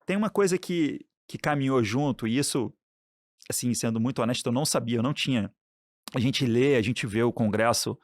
tem uma coisa que caminhou junto, e isso, assim, sendo muito honesto, eu não sabia, eu não tinha. A gente lê, a gente vê o Congresso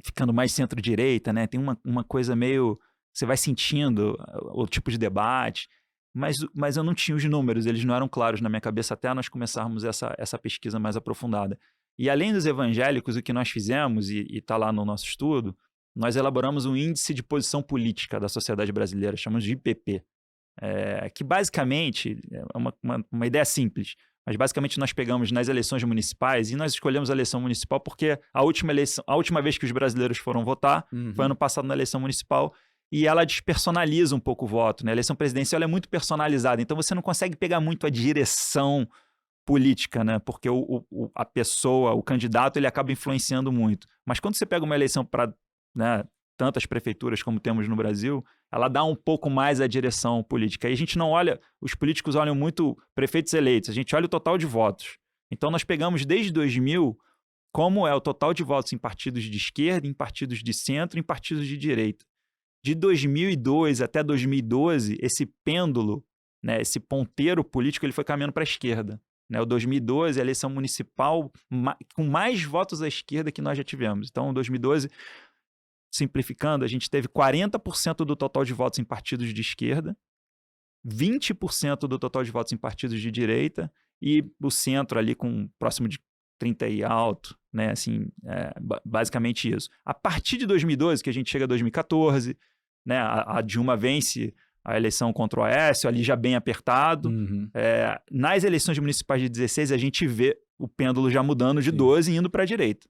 ficando mais centro-direita, né? Tem uma coisa meio... Você vai sentindo o tipo de debate, mas eu não tinha os números, eles não eram claros na minha cabeça até nós começarmos essa pesquisa mais aprofundada. E além dos evangélicos, o que nós fizemos, e está lá no nosso estudo, nós elaboramos um índice de posição política da sociedade brasileira, chamamos de IPP, que basicamente é uma ideia simples, mas basicamente nós pegamos nas eleições municipais e nós escolhemos a eleição municipal porque a última vez que os brasileiros foram votar foi ano passado na eleição municipal, e ela despersonaliza um pouco o voto, né? A eleição presidencial é muito personalizada, então você não consegue pegar muito a direção política, né? Porque a pessoa, o candidato, ele acaba influenciando muito. Mas quando você pega uma eleição para, né, tantas prefeituras como temos no Brasil, ela dá um pouco mais a direção política. E a gente não olha, os políticos olham muito prefeitos eleitos, a gente olha o total de votos. Então nós pegamos desde 2000 como é o total de votos em partidos de esquerda, em partidos de centro, em partidos de direita. De 2002 até 2012, esse pêndulo, né, esse ponteiro político, ele foi caminhando para a esquerda. Né? O 2012 é a eleição municipal com mais votos à esquerda que nós já tivemos. Então, em 2012, simplificando, a gente teve 40% do total de votos em partidos de esquerda, 20% do total de votos em partidos de direita e o centro ali com próximo de 30 e alto, né? Assim, basicamente isso. A partir de 2012, que a gente chega a 2014, né? A Dilma vence a eleição contra o Aécio, ali já bem apertado. Nas eleições municipais de 16, a gente vê o pêndulo já mudando de 12 e indo para a direita.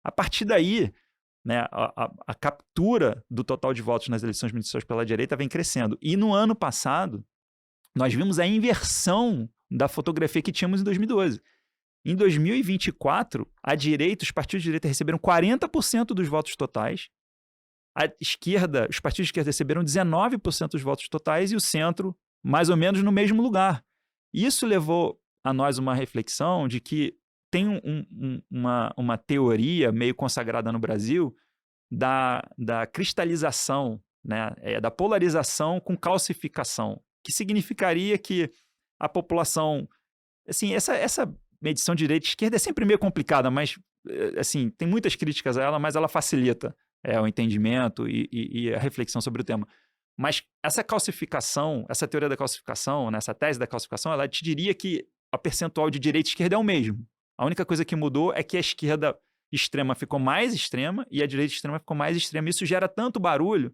A partir daí, né, a captura do total de votos nas eleições municipais pela direita vem crescendo. E no ano passado, nós vimos a inversão da fotografia que tínhamos em 2012. Em 2024, a direita, os partidos de direita receberam 40% dos votos totais, a esquerda, os partidos de esquerda receberam 19% dos votos totais e o centro, mais ou menos, no mesmo lugar. Isso levou a nós uma reflexão de que tem uma teoria meio consagrada no Brasil da cristalização, né, da polarização com calcificação, que significaria que a população... Assim, essa medição de direita e esquerda é sempre meio complicada, mas assim, tem muitas críticas a ela, mas ela facilita o entendimento e a reflexão sobre o tema. Mas essa calcificação, essa teoria da calcificação, né, essa tese da calcificação, ela te diria que a percentual de direita e esquerda é o mesmo. A única coisa que mudou é que a esquerda extrema ficou mais extrema e a direita extrema ficou mais extrema. Isso gera tanto barulho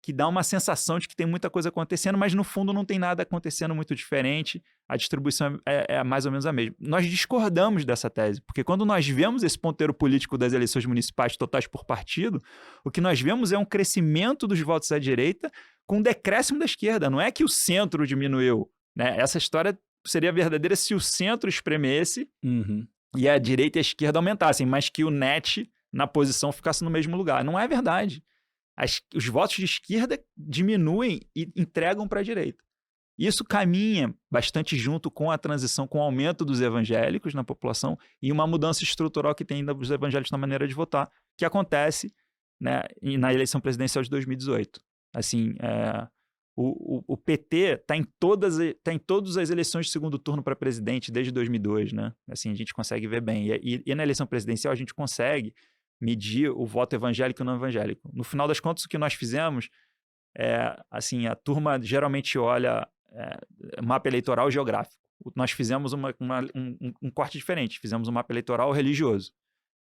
que dá uma sensação de que tem muita coisa acontecendo, mas no fundo não tem nada acontecendo muito diferente, a distribuição é mais ou menos a mesma. Nós discordamos dessa tese, porque quando nós vemos esse ponteiro político das eleições municipais totais por partido, o que nós vemos é um crescimento dos votos à direita com um decréscimo da esquerda. Não é que o centro diminuiu, né? Essa história seria verdadeira se o centro espremesse e a direita e a esquerda aumentassem, mas que o net na posição ficasse no mesmo lugar. Não é verdade. Os votos de esquerda diminuem e entregam para a direita. Isso caminha bastante junto com a transição, com o aumento dos evangélicos na população e uma mudança estrutural que tem dos evangélicos na maneira de votar, que acontece, né, na eleição presidencial de 2018. Assim, o PT está em todas as eleições de segundo turno para presidente desde 2002, né? Assim, a gente consegue ver bem. E na eleição presidencial a gente consegue medir o voto evangélico e não evangélico. No final das contas, o que nós fizemos assim, a turma geralmente olha mapa eleitoral geográfico. Nós fizemos um corte diferente, fizemos um mapa eleitoral religioso.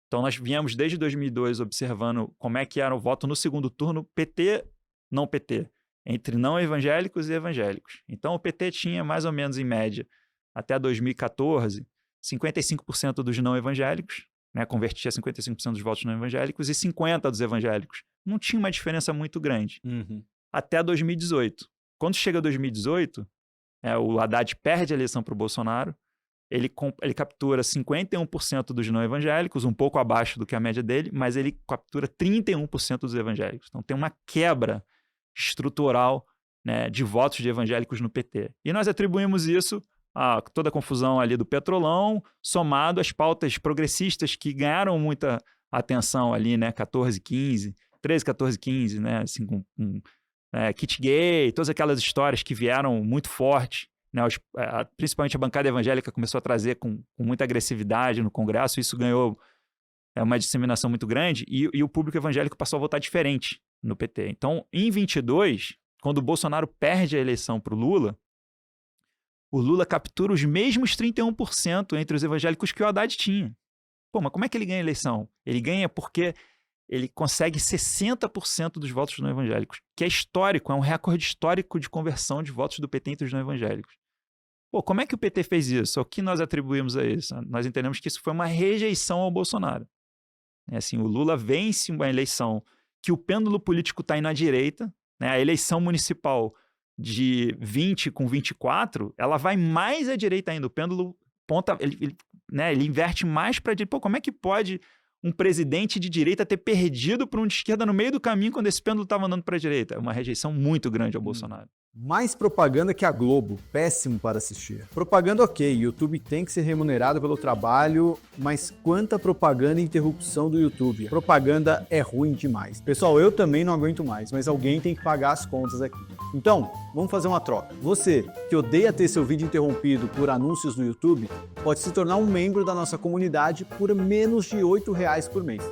Então, nós viemos desde 2002 observando como é que era o voto no segundo turno, PT, não PT, entre não evangélicos e evangélicos. Então, o PT tinha mais ou menos, em média, até 2014, 55% dos não evangélicos, né, convertia 55% dos votos não evangélicos e 50% dos evangélicos. Não tinha uma diferença muito grande. Até 2018. Quando chega 2018, o Haddad perde a eleição para o Bolsonaro, ele captura 51% dos não evangélicos, um pouco abaixo do que a média dele, mas ele captura 31% dos evangélicos. Então tem uma quebra estrutural, né, de votos de evangélicos no PT. E nós atribuímos isso a toda a confusão ali do Petrolão, somado às pautas progressistas que ganharam muita atenção ali, né, 14, 15, 13, 14, 15, né, assim, com kit gay, todas aquelas histórias que vieram muito fortes, né? Principalmente a bancada evangélica começou a trazer com muita agressividade no Congresso, isso ganhou uma disseminação muito grande, e o público evangélico passou a votar diferente no PT. Então, em 22, quando o Bolsonaro perde a eleição para o Lula captura os mesmos 31% entre os evangélicos que o Haddad tinha. Pô, mas como é que ele ganha a eleição? Ele ganha porque ele consegue 60% dos votos não evangélicos, que é histórico, é um recorde histórico de conversão de votos do PT entre os não evangélicos. Pô, como é que o PT fez isso? O que nós atribuímos a isso? Nós entendemos que isso foi uma rejeição ao Bolsonaro. Assim, o Lula vence uma eleição que o pêndulo político está indo à direita, né? A eleição municipal de 20 com 24, ela vai mais à direita ainda. O pêndulo ponta, ele inverte mais para a direita. Pô, como é que pode um presidente de direita ter perdido para um de esquerda no meio do caminho quando esse pêndulo estava andando para a direita? É uma rejeição muito grande ao Bolsonaro. Mais propaganda que a Globo, péssimo para assistir. Propaganda ok, YouTube tem que ser remunerado pelo trabalho, mas quanta propaganda e interrupção do YouTube. Propaganda é ruim demais. Pessoal, eu também não aguento mais, mas alguém tem que pagar as contas aqui. Então, vamos fazer uma troca. Você, que odeia ter seu vídeo interrompido por anúncios no YouTube, pode se tornar um membro da nossa comunidade por menos de R$8 por mês.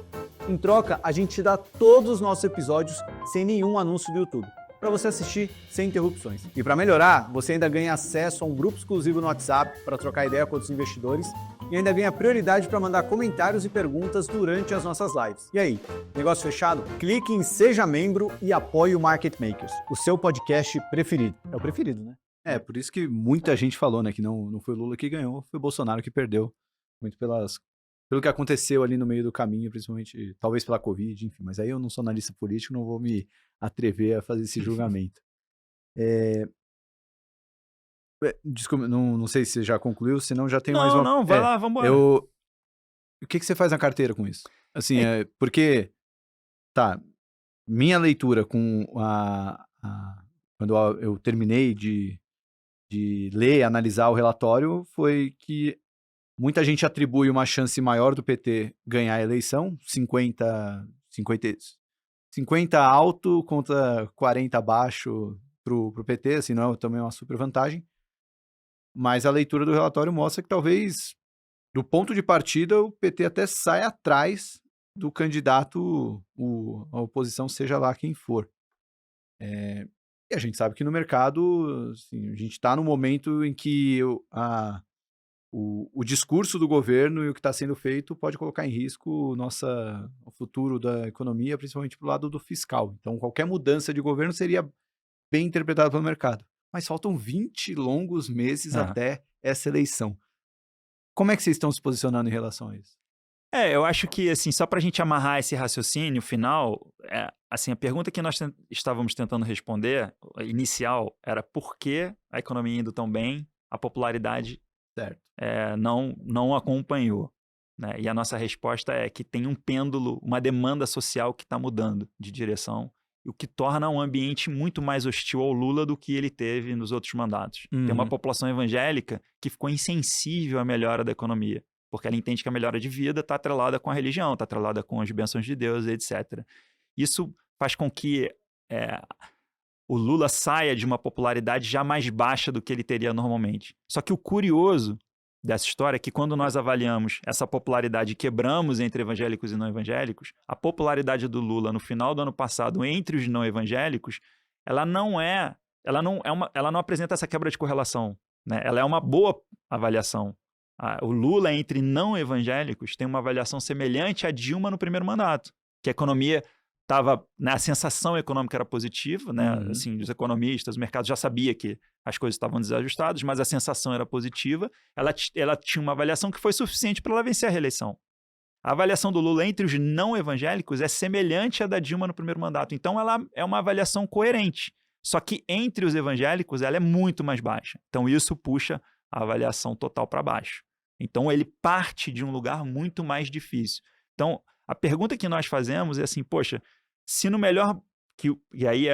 Em troca, a gente te dá todos os nossos episódios sem nenhum anúncio do YouTube, para você assistir sem interrupções. E para melhorar, você ainda ganha acesso a um grupo exclusivo no WhatsApp para trocar ideia com outros investidores e ainda ganha prioridade para mandar comentários e perguntas durante as nossas lives. E aí, negócio fechado? Clique em Seja Membro e apoie o Market Makers, o seu podcast preferido. É o preferido, né? Por isso que muita gente falou, né, que não foi o Lula que ganhou, foi o Bolsonaro que perdeu. Muito pelo que aconteceu ali no meio do caminho, principalmente, talvez pela Covid, enfim. Mas aí eu não sou analista político, não vou me atrever a fazer esse julgamento. Desculpa, não sei se você já concluiu, senão já tem mais uma... Não, vai lá, vamos embora. O que você faz na carteira com isso? Assim, porque, minha leitura com quando eu terminei de ler e analisar o relatório foi que muita gente atribui uma chance maior do PT ganhar a eleição, 50 alto contra 40 baixo pro PT, assim, não é também uma super vantagem. Mas a leitura do relatório mostra que talvez, do ponto de partida, o PT até saia atrás do candidato, a oposição, seja lá quem for. E a gente sabe que no mercado, assim, a gente está no momento em que o discurso do governo e o que está sendo feito pode colocar em risco o futuro da economia, principalmente para o lado do fiscal. Então, qualquer mudança de governo seria bem interpretada pelo mercado. Mas faltam 20 longos meses até essa eleição. Como é que vocês estão se posicionando em relação a isso? Eu acho que, assim, só para a gente amarrar esse raciocínio final, assim, a pergunta que nós estávamos tentando responder, inicial, era por que a economia indo tão bem, a popularidade não acompanhou, né? E a nossa resposta é que tem um pêndulo, uma demanda social que está mudando de direção, o que torna um ambiente muito mais hostil ao Lula do que ele teve nos outros mandatos. Tem uma população evangélica que ficou insensível à melhora da economia, porque ela entende que a melhora de vida está atrelada com a religião, está atrelada com as bênçãos de Deus, etc. Isso faz com que o Lula saia de uma popularidade já mais baixa do que ele teria normalmente. Só que o curioso dessa história é que quando nós avaliamos essa popularidade e quebramos entre evangélicos e não evangélicos, a popularidade do Lula no final do ano passado entre os não evangélicos, ela não apresenta essa quebra de correlação, né? Ela é uma boa avaliação. O Lula entre não evangélicos tem uma avaliação semelhante à Dilma no primeiro mandato, que a economia estava, né, a sensação econômica era positiva, né? Assim, os economistas, o mercado já sabia que as coisas estavam desajustadas, mas a sensação era positiva. Ela tinha uma avaliação que foi suficiente para ela vencer a reeleição. A avaliação do Lula entre os não evangélicos é semelhante à da Dilma no primeiro mandato. Então, ela é uma avaliação coerente. Só que entre os evangélicos, ela é muito mais baixa. Então, isso puxa a avaliação total para baixo. Então, ele parte de um lugar muito mais difícil. Então, a pergunta que nós fazemos é assim, poxa, se no melhor... E aí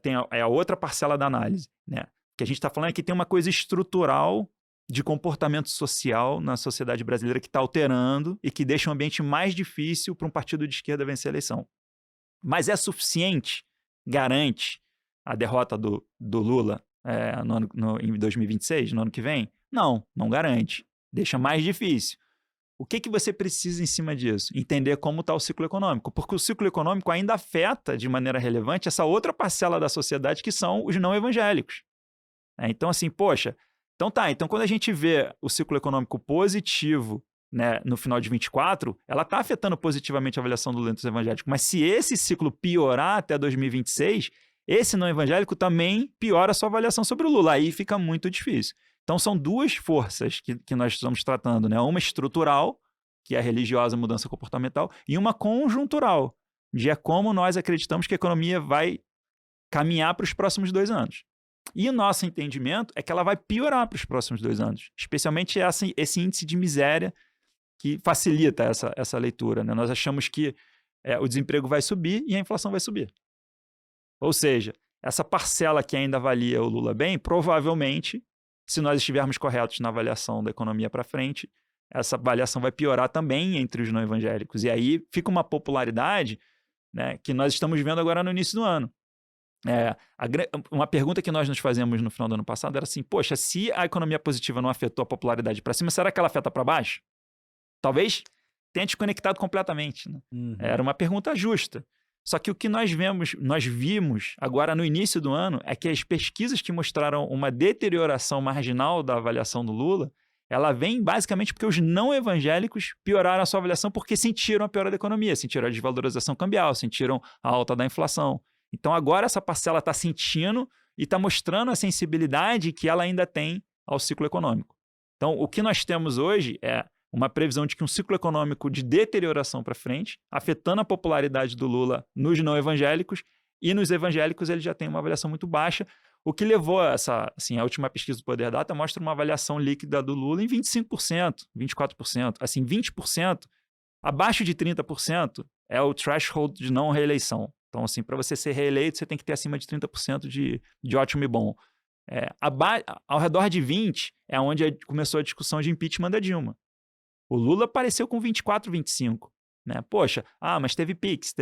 tem a outra parcela da análise, né? Que a gente está falando é que tem uma coisa estrutural de comportamento social na sociedade brasileira que está alterando e que deixa o ambiente mais difícil para um partido de esquerda vencer a eleição. Mas é suficiente? Garante a derrota do Lula em 2026, no ano que vem? Não garante. Deixa mais difícil. O que você precisa em cima disso? Entender como está o ciclo econômico. Porque o ciclo econômico ainda afeta de maneira relevante essa outra parcela da sociedade que são os não evangélicos. Então, assim, poxa, então quando a gente vê o ciclo econômico positivo, né, no final de 24, ela está afetando positivamente a avaliação do Lula entre os evangélicos. Mas se esse ciclo piorar até 2026, esse não evangélico também piora a sua avaliação sobre o Lula. Aí fica muito difícil. Então, são duas forças que nós estamos tratando, né? Uma estrutural, que é a religiosa mudança comportamental, e uma conjuntural, de como nós acreditamos que a economia vai caminhar para os próximos 2 anos. E o nosso entendimento é que ela vai piorar para os próximos 2 anos, especialmente esse índice de miséria que facilita essa leitura, né? Nós achamos que o desemprego vai subir e a inflação vai subir. Ou seja, essa parcela que ainda avalia o Lula bem, provavelmente, se nós estivermos corretos na avaliação da economia para frente, essa avaliação vai piorar também entre os não evangélicos. E aí fica uma popularidade, né, que nós estamos vendo agora no início do ano. Uma pergunta que nós nos fazemos no final do ano passado era assim, poxa, se a economia positiva não afetou a popularidade para cima, será que ela afeta para baixo? Talvez tenha desconectado completamente. Né? Era uma pergunta justa. Só que o que nós vimos agora no início do ano é que as pesquisas que mostraram uma deterioração marginal da avaliação do Lula, ela vem basicamente porque os não evangélicos pioraram a sua avaliação porque sentiram a piora da economia, sentiram a desvalorização cambial, sentiram a alta da inflação. Então agora essa parcela está sentindo e está mostrando a sensibilidade que ela ainda tem ao ciclo econômico. Então o que nós temos hoje é uma previsão de que um ciclo econômico de deterioração para frente, afetando a popularidade do Lula nos não evangélicos, e nos evangélicos ele já tem uma avaliação muito baixa, o que levou a a última pesquisa do Poder Data mostra uma avaliação líquida do Lula em 25%, 24%, assim, 20%, abaixo de 30% é o threshold de não reeleição. Então, assim, para você ser reeleito, você tem que ter acima de 30% de ótimo e bom. Ao redor de 20% é onde começou a discussão de impeachment da Dilma. O Lula apareceu com 24, 25. Né? Poxa, mas teve PIX,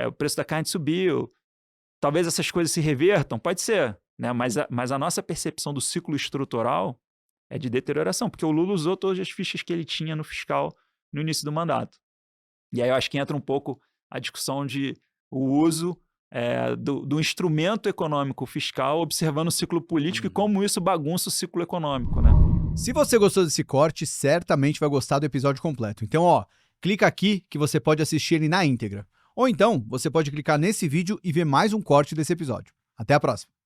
o preço da carne subiu. Talvez essas coisas se revertam, pode ser. Né? Mas a nossa percepção do ciclo estrutural é de deterioração, porque o Lula usou todas as fichas que ele tinha no fiscal no início do mandato. E aí eu acho que entra um pouco a discussão de o uso do instrumento econômico fiscal observando o ciclo político e como isso bagunça o ciclo econômico, né? Se você gostou desse corte, certamente vai gostar do episódio completo. Então, clica aqui que você pode assistir ele na íntegra. Ou então, você pode clicar nesse vídeo e ver mais um corte desse episódio. Até a próxima!